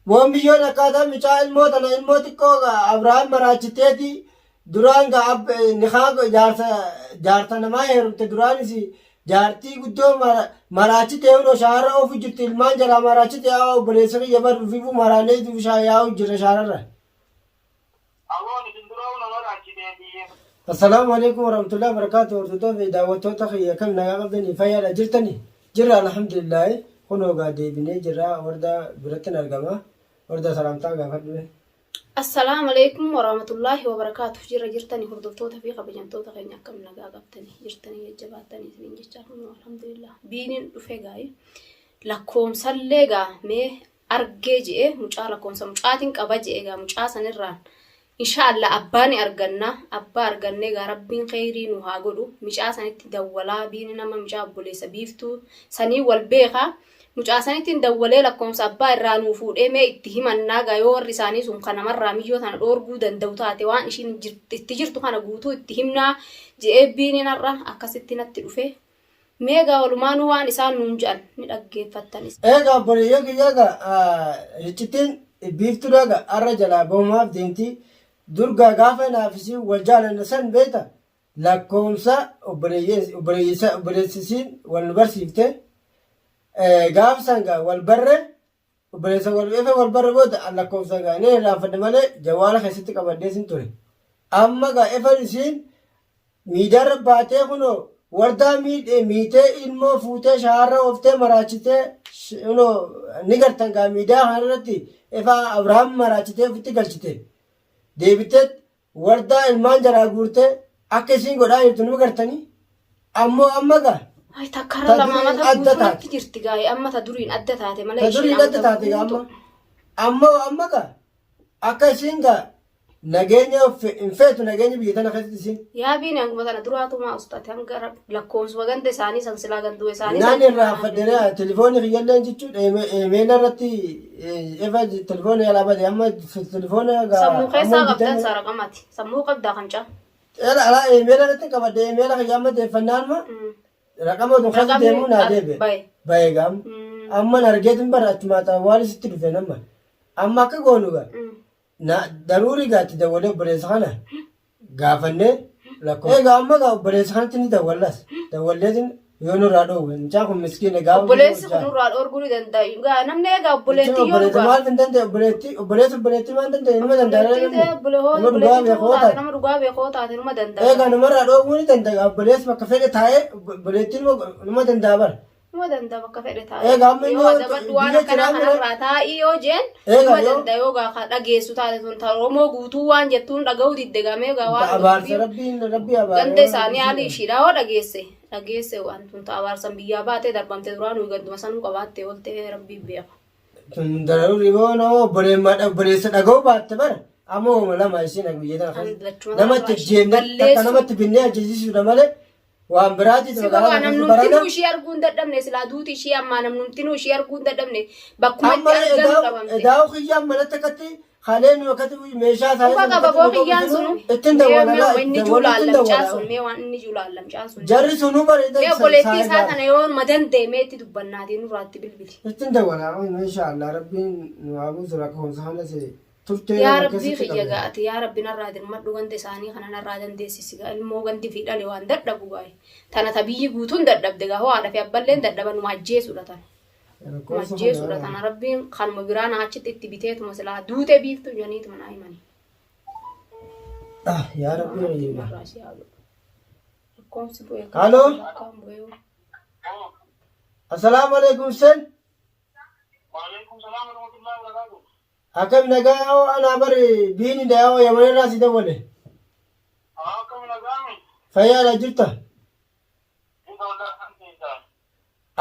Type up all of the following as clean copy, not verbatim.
Bombiyyoon akkaataa mucaa ilmoo xiqqoo Abrahaam maraachiteeti duraan niqaa jaarsa namaa heerumte duraanis jaartii guddoo maraachite yeroo shaara ofu jirti ilmaan jalaa maraachite yaa obboleessa kiyya bar dhufiifu maraanee yaa'u jira shaararra. Assalaamu alaikum warahmatullahi wabarakatuh. Hordoftoota fi daawwattoota kiyya kam nagaa qabdanii fayyaadha jirtanii? Jirra alhamdulillah. Kunoo gaa deebinee jirra warda biratti argama. Warda salaamtaa gaafadhu. Assalaamu alaikum warahmatullahi wabarakatuh. Jirra jirtanii hordoftoota fi kabajamtoota keenya akkam nagaa qabdanii jirtanii jajjabaatanii isiniin jechaa kunoo alhamdulillah. Biiniin dhufee gaa'e lakkoomsallee gaa mee argee je'e mucaa lakkoomsa mucaatiin qaba je'e gaa mucaa sanirraan Inshaallah abbaani arganna abbaa argannee gaa rabbiin khayrii nu haa godhu mucaa sanitti dawwalaa biini nama mucaa obboleessa biiftuu sanii wal beeka mucaa sanitti dawwalee lakkoomsa abbaa irraa nu fuudhee mee itti himannaa gaa yoo warri isaanii sun kanamarraa miyyoo tana dhoorguu danda'u taate waan ishiin itti jirtu kana guutuu itti himnaa je'ee biini narra akkasitti natti dhufe mee gaa walumaanuu waan isaan nuun jedhan ni dhaggeeffattanis. Eegaa obboleeyyaa kiyyaa iccitiin biiftuudha arra jalaa bahumaaf deemti. Durga gaafa naafisii wal jaalanna san beeta lakkoomsa obboleessisiin wal barsiifte gaafa sangaa wal barre obboleessa wal barre booda lakkoomsa gaa inni irraanfadde malee jawaala keessatti qabadhee sin ture. Amma gaa efan isiin miidiyaarra baatee kunoo wardaa miitee ilmoo fuutee shaarra ooftee maraachitee ni gartan gaa miidiyaa kanarratti efaa Abrahaam maraachitee ofitti galchite. Deebitet wardaa ilmaan jalaa guurtee akka isiin godhaa jirtu nima gartanii ammoo amma gaa. Ay takkara lama mata guutuutti jirti gaa'e amma ta duriin adda taate malee isheen duriin adda taate gaa amma gaa akka isiin gaa nageenya hin feetu nageenya biyya tana keessatti isiin. Yaa biini hanguma tana duraatumaa ustaate hanga lakkoomsuma ganda isaanii sansilaa ganduu isaanii. Naanni irraa faddeenaa telefoonni kiyyalleen jechuudha emeela irratti efa telefoonni yaalaa bade amma telefoonni gaa. Sammuu keessaa qabdan saara qamati sammuu qabdaa kan caa. Alaa emeela irratti qabadde emeela kiyya amma deeffannaan ma raqama tun keessa deemuu naa deebe. Baye gaam amma nargeetin bara achuma waan isitti dhufe nama amma akka goonu gaa. Daruuri gaatti dawwalee obboleessa kana gaafannee lakkoofsa. Egaa amma gaa obboleessa kanatti ni dawwallas dawwalleetiin yoo nurraa dhoowwe mucaan kun miskiina gaafa. Obboleessi kun nurraa dhoorguu ni danda'a. Gaa namni egaa obboleettii yoo dhugaa. Maal hin danda'e obboleettii maal danda'e numa danda'a. Nama dhugaa beekoo taate numa danda'a. Egaa namarraa dhoowwuu ni danda'a obboleessi bakka fedhe taa'ee obboleettiin numa danda'a bara. Numa danda'a bakka fedhe taa'ee. Yoo dabaddu waan akkanaa kanarraa taa'ii yoo jeen numa danda'a yoo gaa dhageessu taate sun Oromoo guutuu waan jettuun dhaga'uu diddeegamee gaa waan. Abaarsa rabbii abaarsa. Ganda isaanii haalli ishiidhaa hoo dhageesse waan tun abaarsan biyyaa baatee darbamte duraan nuyi ganduma sanuu qabaattee ooltee rabbii beeka. Daruuri boona obboleessa dhaga'uu baatte bara ammoo lama isiin biyya tana namatti jeemne namatti binnee ajjeesisuudha malee. Waan biraati magaalaa namnumti ishii arguu hin dadhabne silaa duuti ishii ammaa namnumti ishii arguu hin dadhabne bakkuma itti argamu qabamte. Edaa kiyyaan manatti akkatti haleen akkatti meeshaa isaa isa qaba boo kiyyaan sunu ittiin dawwalaa inni juulaallam caasun mee waan inni juulaallam caasun. Jarri sunu bareeda mee obboleettii isaa kana yoo madan deemee itti dubbannaatiin nurraatti bilbili. Ittiin dawwalaa meeshaa Allah rabbiin nu haa buusu rakkoonsa hana see. Yaa rabbii kiyya gaati yaa rabbi narraa dirmadhu ganda isaanii kana narraa dandeessisi gaa ilmoo gandi fi dhale waan dadhabu gaa'e tana tabiyyi guutuun dadhabde gaa ho'aadha fi abballeen dadhaban majjeessuudha tana majjeessuudha tana rabbiin kanuma biraa naachitti itti biteetuma silaa duute biiftu janiitu manaa himanii. Yaa rabbii Halloo. Assalaamu alaikum sen. Waalaikum salaam warahmatullahi wabarakatuh. Akkam nagaa ana bari biini da yawo yamani rasi dawwale. Akkam nagaa. Fayyaadha jirta?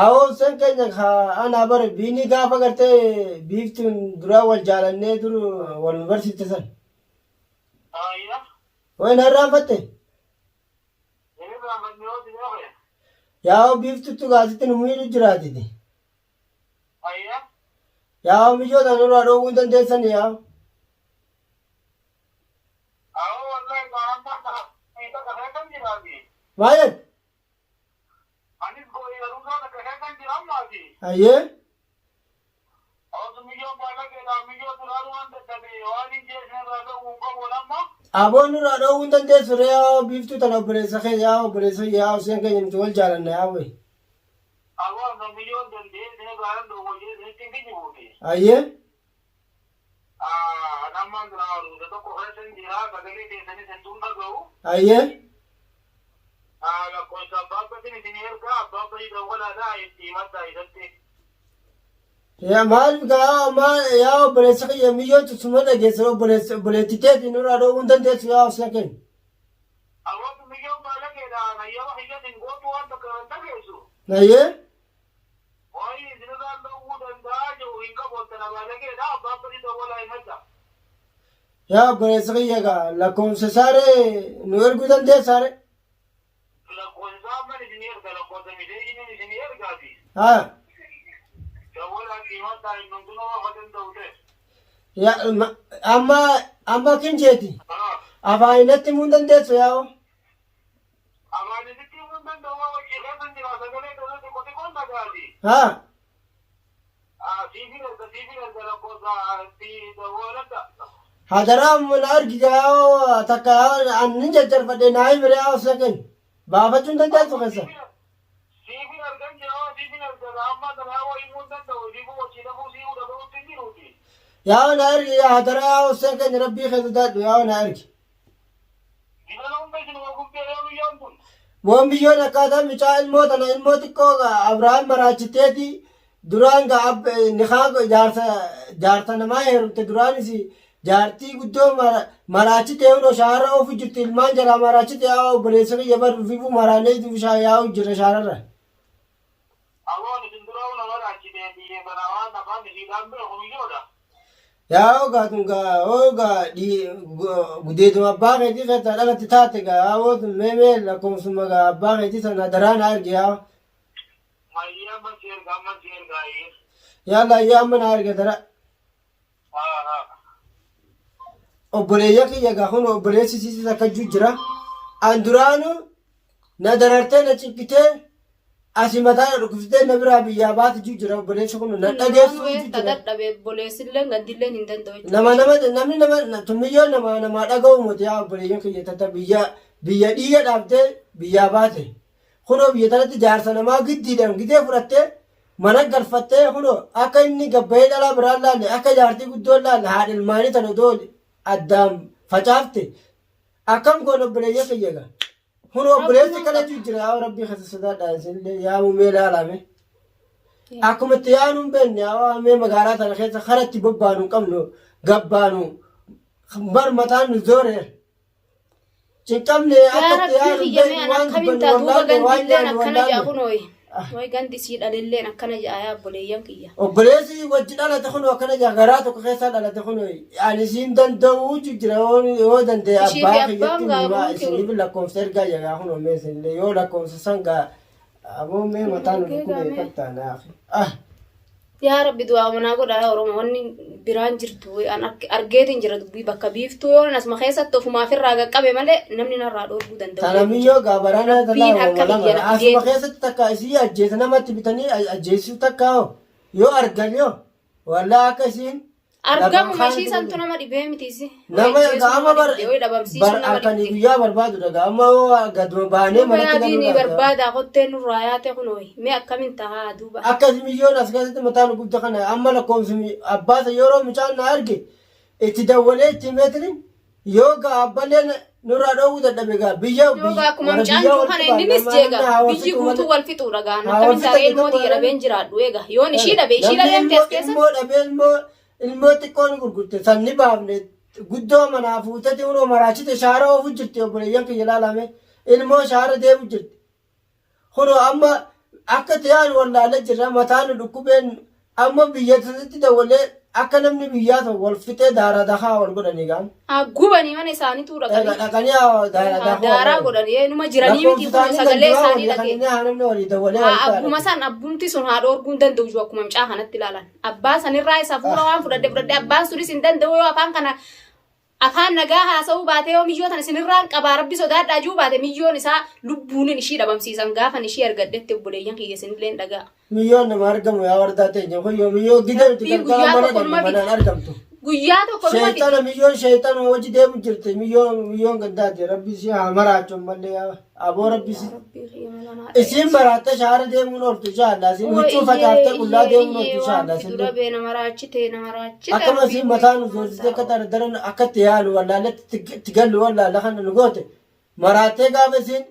Awoo san keenya ana bari biini gaafa gartee biiftuun duraa wal jaalannee dur wal barsiifte san. Wayi narraanfatte? Yaa'oo biiftuutu gaasitti nu miidhu jiraatiti. Yaa'oo mijoota nurraa dhoowwuu hin dandeessan yaa'oo. Maayet? Ayyee? waan hin jeesne irraa dhowwuu qabu namma. Aboon irraa dhowwuu hin dandeessu yaa biiftuu tana obboleessa kee yaa obboleessa yaa Huseen keenya nuti wal jaalanna yaa wayi. Aboon kan miliyyoon dandeessine gaara dhowwuu jeesnitti hin jibuuti. Ayyee. Nammaan duraa ruusa tokko keessa hin jira sagalee keessanii sentuun dhaga'u. Ayyee. Lakkoofsa abbaabatiin isin ergaa abbaabatii dawwalaadhaa itti himadhaa isatti. Yaa maal yaa obboleessa kiyya miyyoo tusuma dhageessa obboleettiteeti nurraa dhowwuu hin dandeessu yaa Huseen keenya. Aboon miliyyoon baala keedhaan ayyama hiyyatiin gootu waan takka hin dhageessu. Ayyee. Waa'ee isinirraa dhowwuu danda'a jiru hin qaboottan baala keedhaa abbaabatii dawwalaa himadhaa. Yaa obboleessa kiyya gaa lakkoofsa saaree nu erguu dandeessaare. Lakkoofsa amman isin erga lakkoofsa miseejiniin isin ergaati. Haa. Dawwalaan himadhaa hin hundinuu waan danda'u ta'e. Yaa amma kinjeeti. Afaanatti himuu hin dandeessu yaa. Afaanisitti himuu hin danda'u waan wajjii keessa hin jira sagalee kana xiqqoo xiqqoon dhagaati. Haa. Siifin erga lakkoofsa itti dawwaladha. Hadaraa mun argite yaa takka anni jajjarfadhe naa himire yaa Huseen keenya. Baafachuu hin dandeessu keessa. Siifin argan jira siifin erga amma kana yaa himuu hin danda'u siifuu wajjii dhabuu siifuu dhabuutti hin jiruuti. Yaa na ergi yaa hadaraa yaa Huseen keenya rabbii keessa daadhu yaa na ergi. Gidana hunda isin wagubbee yoo biyyaan kun. Boon biyyoon akkaataa micaa ilmoo tana ilmoo xiqqoo Abrahaam maraachiteeti duraan nikaa jaarsa namaa heerumte duraanis jaartii guddoo maraachite hundoo shaarra ofu jirti ilmaan jalaa maraachite yaa obboleessa kiyya barru fifu maraanee yaa'u jira shaararra. Aboon isin dura una maraachite biyyee kana waan afaan isiidhaan bira humiyyoodha. Yaa ogaatun ogaa gudeetuma abbaa keetii keessa dhalatti taate gaa ootun meemee lakkoofsuma gaa abbaa keetii sana daraan arge yaa. Mayyii amman si ergaa yee. Yalla yaa amma na arge dara. Obboleeyya kiyya gaa kun obboleessi siisis akka jira. An duraanu na darartee na ciqqitee asii mataa dhukkubsitee na biraa biyyaa baate jira obboleessi kun na dhageessu jira. Dadhabe obboleessillee gandilleen hin danda'u. Namni tummiyyoon nama dhaga'u muti yaa obboleeyyan kiyya tata biyya dhiiga dhaabdee biyyaa baate. Kunoo biyya tanatti jaarsa namaa giddiidhaan gidee fudhattee mana galfattee kunoo akka inni gabbayee dhalaa biraan laalle akka jaartii guddoon laalle haadha ilmaanii tana otoo addaan facaafte akkam goon obboleeyya kiyya gaa. Kunoo obboleessi kanatu jira yaa rabbii keessa sodaadhaan isinillee yaa muumee laalame. Akkuma itti yaanu hin beekne yaa mee magaalaa tana keessa karatti bobbaanu hin qabnu gabbaanu bar mataan nu zooreera. Cinqabne akka itti yaanu hin beekne waan dubbannu wallaalle waan yaanu wallaalle. Way gandi si dhalilleen akkana jaa obboleeyyan kiyya. Obboleessi wajji dhalate kun akkana jaa garaa tokko keessa dhalate kun ani siin danda'uu jira yoo danda'e abbaa kiyyatti himaa isiniif lakkoofsa ergaa jagaa kun omeessinillee yoo lakkoofsa san gaa aboo mee mataa nu dhukkubee fattaanaaf. Yaa Rabbi du'aa manaa godhaa Oromoo wanni biraan jirtu an argeetiin jira dubbii bakka biiftuu yoo asuma keessatti ofumaaf irraa qaqqabe malee namni narraa dhoorguu danda'u. Tanamiyyoo gaa baraana talaa asuma keessatti takka isii ajjeesa namatti bitanii ajjeesuu takka yoo argan yoo wallaa akka isiin argamu mashii santu nama dhibee mitiisi. Nama gaama harkanii guyyaa barbaadu gaama gaduma baanee manatti galuudha. Barbaada qottee nurraa yaate kunooyi mee akkamiin tahaa duuba. Akkasumiyyoon as keessatti mataan guddaa kana amma lakkoofsi abbaasa yeroo mucaan na arge itti dawwalee itti meetirin yoo gaa abbalee nurraa dhoowwuu dadhabe gaa biyya yoo gaa akkuma mucaan jiru kana inninis jeega biyyi guutuu wal fixuudha gaa akkamiin tahaa ilmooti jedhameen jiraadhu eega yoon ishii dhabe keessa. Ilmoo dhabee ilmoo xiqqoon gurgurte sanni baafne guddoo manaa fuutati unoo maraachite shaara oofu jirti obboleeyyan kiyya ilaalame ilmoo shaara deemu jirti. Kunoo amma akka ta'an wallaalee jirra mataan dhukkubeen amma biyya sanatti dawwalee akka namni biyyaa ta'u wal fixee daaraa dakaa wal godhanii gaan. Gubanii mana isaanii tuura dhaqanii. Dhaqanii daaraa godhanii numa jiranii miti kun sagalee isaanii dhagee. Abbuma san abbumti sun haadha orguu hin danda'u akkuma mucaa kanatti ilaalan. Abbaa sanirraa isa fuula waan fudhadhe abbaan sunis hin danda'u yoo afaan kana afaan nagaa haasa'uu baate yoo miyyoo tana isinirraan qabaa rabbi sodaadhaa juu baate miyyoon isaa lubbuun ishii dhabamsiisan gaafan ishii argaddetti obboleeyyan kiyya isinillee dhagaa. Miyyoon nama argamu yaa wardaa teenya kun yoo miyyoo gidee itti gargaara mana argamtu. Guyyaa tokko dhuma Shayxana milyoon shayxana wajji deemu jirti milyoon gandaati rabbi si hamaraachuu malee aboo rabbi si Rabbii kiyya mala naa isin baratte shaara deemuun ooltu inshallah isin huccuu facaaftee qullaa deemuun ooltu inshallah isin dura bee nama raachite akkama isin mataan uzoosite akka dardaran akka itti yaanu wallaalatti itti gallu wallaala kana nu goote maraattee gaafa isin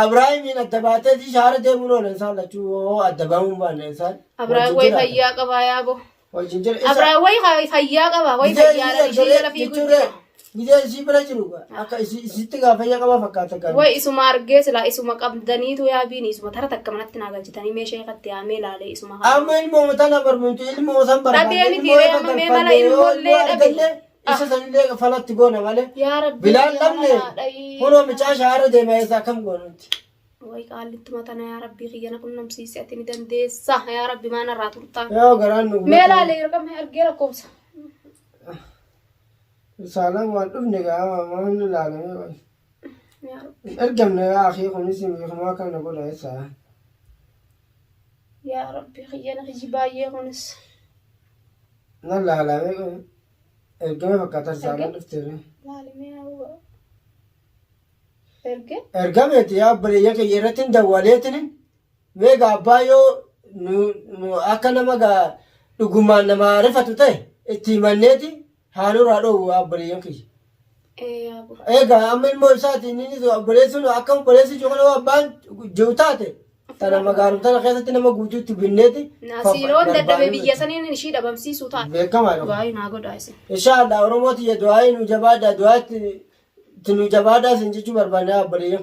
Abrahaamiin adda baatee shaara deemuun oolan isaan lachuu adda baamuun baanne isaan Abrahaam way fayyaa qabaa yaabo wajjin jira Abrahaam way fayyaa qabaa way fayyaa ishee jala fiiguu jira Gidee isii bira jiru akka isitti gaafa fayyaa qaba fakkaata gaafa way isuma argee sila isuma qabdaniitu yaabiin isuma tara takka manatti naa galchitanii meeshee qatti yaamee laalee isuma amma ilmoo matana barbaantu ilmoo san Dhabeeni tiree amma mee mala ilmoollee dhabe isa sanillee falatti goona malee yaa rabbi bilaan dhabne kunoo micaa shaara deema isaa kam goonutti way qaallitti matana yaa rabbii kiyyana qunnamsiise ati ni dandeessa yaa rabbi maana irraa turtaa yoo garaan nu mee laalee argame argee lakkoofsa saalaan waan dhufne gaa maamni laalame yaa rabbi ergamne yaa akii kunis miikumaa kana godha isaa yaa rabbi kiyyana kiyyi baay'ee kunis nan laalame ergame fakkaata saalaan dhufteere laalimee hawwa erge ergameeti yaa bareeyya kiyya irratti hin dawwaleetinin mee gaa abbaa yoo nu akka nama gaa dhugumaan nama rifatu ta'e itti himanneeti haanurraa dhoowwu abboleeyyan kiyya. yaabo Egaa amma ilmoo isaatiin inni obboleessuun akka obboleessi jiru abbaan jiru taate tana magaalota tana keessatti nama guutuutti binneeti. Nasiiroon dadhabee biyya saniin ishii dhabamsiisuu taate. Beekamaadha. Du'aayi naa godhaa isin. Inshallah Oromooti du'aayi nu jabaadha du'aatti nu jabaadha isin jechuu barbaanna abboleeyyan